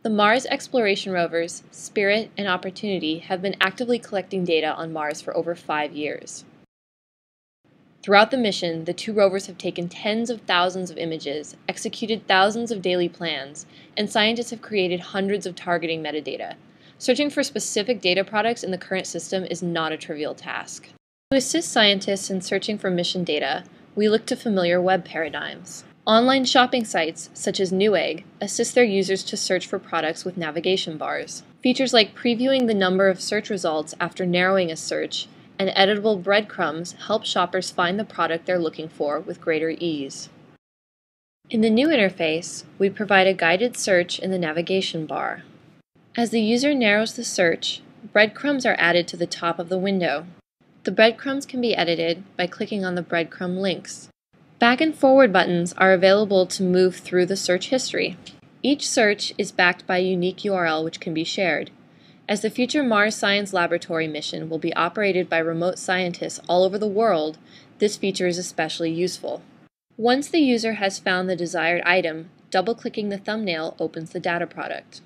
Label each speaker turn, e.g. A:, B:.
A: The Mars exploration rovers, Spirit and Opportunity, have been actively collecting data on Mars for over 5 years. Throughout the mission, the two rovers have taken tens of thousands of images, executed thousands of daily plans, and scientists have created hundreds of targeting metadata. Searching for specific data products in the current system is not a trivial task. To assist scientists in searching for mission data, we look to familiar web paradigms. Online shopping sites, such as Newegg, assist their users to search for products with navigation bars. Features like previewing the number of search results after narrowing a search and editable breadcrumbs help shoppers find the product they're looking for with greater ease. In the new interface, we provide a guided search in the navigation bar. As the user narrows the search, breadcrumbs are added to the top of the window. The breadcrumbs can be edited by clicking on the breadcrumb links. Back and forward buttons are available to move through the search history. Each search is backed by a unique URL which can be shared. As the future Mars Science Laboratory mission will be operated by remote scientists all over the world, this feature is especially useful. Once the user has found the desired item, double-clicking the thumbnail opens the data product.